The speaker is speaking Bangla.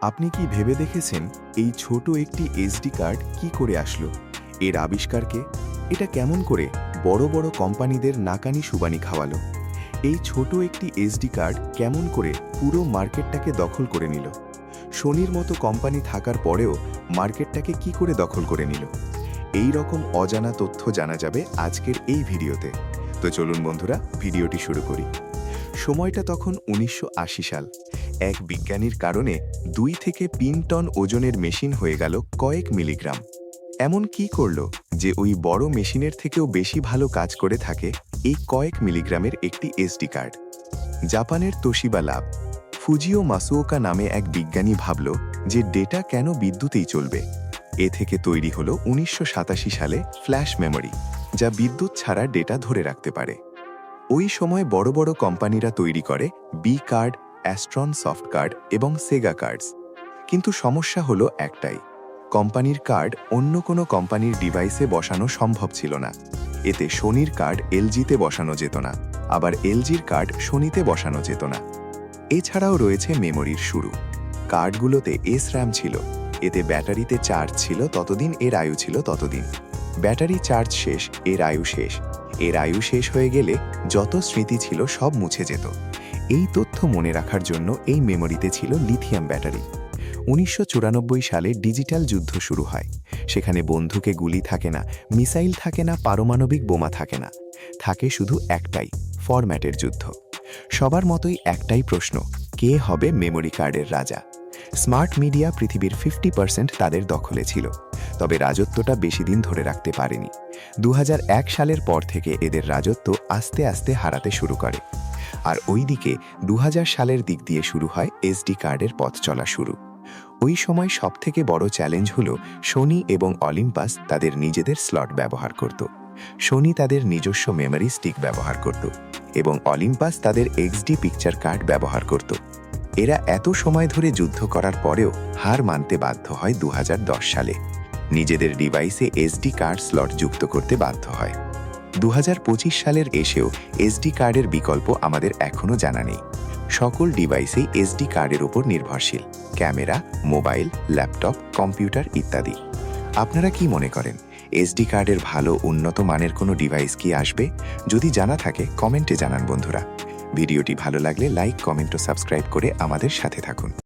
আপনি কি ভেবে দেখেছেন এই ছোট একটি এসডি কার্ড কি করে আসলো? এর আবিষ্কারকে এটা কেমন করে বড় বড় কোম্পানিদের নাকানি সুবানি খাওয়ালো? এই ছোট একটি এসডি কার্ড কেমন করে পুরো মার্কেটটাকে দখল করে নিল? সোনির মতো কোম্পানি থাকার পরেও মার্কেটটাকে কি করে দখল করে নিল? এই রকম অজানা তথ্য জানা যাবে আজকের এই ভিডিওতে। তো চলুন বন্ধুরা, ভিডিওটি শুরু করি। সময়টা তখন 1980 সাল। এক বিজ্ঞানীর কারণে 2 থেকে 3 টন ওজনের মেশিন হয়ে গেল কয়েক মিলিগ্রাম। এমন কি করল যে ওই বড় মেশিনের থেকেও বেশি ভালো কাজ করে থাকে এই কয়েক মিলিগ্রামের একটি এসডি কার্ড? জাপানের তোশিবা ল্যাব, ফুজিও মাসুওকা নামে এক বিজ্ঞানী ভাবল যে ডেটা কেন বিদ্যুতেই চলবে। এ থেকে তৈরি হলো 1987 সালে ফ্ল্যাশ মেমোরি, যা বিদ্যুৎ ছাড়া ডেটা ধরে রাখতে পারে। ওই সময় বড় বড় কোম্পানিরা তৈরি করে বি কার্ড, অ্যাস্ট্রন সফট কার্ড এবং সেগা কার্ডস। কিন্তু সমস্যা হলো একটাই, কোম্পানির কার্ড অন্য কোনো কোম্পানির ডিভাইসে বসানো সম্ভব ছিল না। এতে সোনির কার্ড এলজিতে বসানো যেত না, আবার এলজির কার্ড সোনিতে বসানো যেত না। এছাড়াও রয়েছে মেমোরির শুরু। কার্ডগুলোতে এসর্যাম ছিল, এতে ব্যাটারিতে চার্জ ছিল ততদিন এর আয়ু ছিল ততদিন। ব্যাটারি চার্জ শেষ, এর আয়ু শেষ। এর আয়ু শেষ হয়ে গেলে যত স্মৃতি ছিল সব মুছে যেত। এই তথ্য মনে রাখার জন্য এই মেমোরিতে ছিল লিথিয়াম ব্যাটারি। 1994 সালে ডিজিটাল যুদ্ধ শুরু হয়। সেখানে বন্দুকে গুলি থাকে না, মিসাইল থাকে না, পারমাণবিক বোমা থাকে না। থাকে শুধু একটাই, ফরম্যাটের যুদ্ধ। সবার মতোই একটাই প্রশ্ন, কে হবে মেমোরি কার্ডের রাজা? স্মার্ট মিডিয়া পৃথিবীর 50% তাদের দখলে ছিল, তবে রাজত্বটা বেশি দিন ধরে রাখতে পারেনি। 2001 সালের পর থেকে এদের রাজত্ব আস্তে আস্তে হারাতে শুরু করে। আর ওইদিকে 2000 সালের দিক দিয়ে শুরু হয় এসডি কার্ডের পথ চলা শুরু। ওই সময় সবথেকে বড় চ্যালেঞ্জ হলো সোনি এবং অলিম্পাস তাদের নিজেদের স্লট ব্যবহার করত। সোনি তাদের নিজস্ব মেমোরি স্টিক ব্যবহার করত এবং অলিম্পাস তাদের এক্সডি পিকচার কার্ড ব্যবহার করত। এরা এত সময় ধরে যুদ্ধ করার পরেও হার মানতে বাধ্য হয় 2010 সালে। নিজেদের ডিভাইসে এসডি কার্ড স্লট যুক্ত করতে বাধ্য হয়। 2025 সালের এসেও এসডি কার্ডের বিকল্প আমাদের এখনও জানা নেই। সকল ডিভাইসেই এসডি কার্ডের উপর নির্ভরশীল, ক্যামেরা, মোবাইল, ল্যাপটপ, কম্পিউটার ইত্যাদি। আপনারা কি মনে করেন, এসডি কার্ডের ভালো উন্নত মানের কোনো ডিভাইস কি আসবে? যদি জানা থাকে কমেন্টে জানান বন্ধুরা। ভিডিওটি ভালো লাগলে লাইক, কমেন্ট ও সাবস্ক্রাইব করে আমাদের সাথে থাকুন।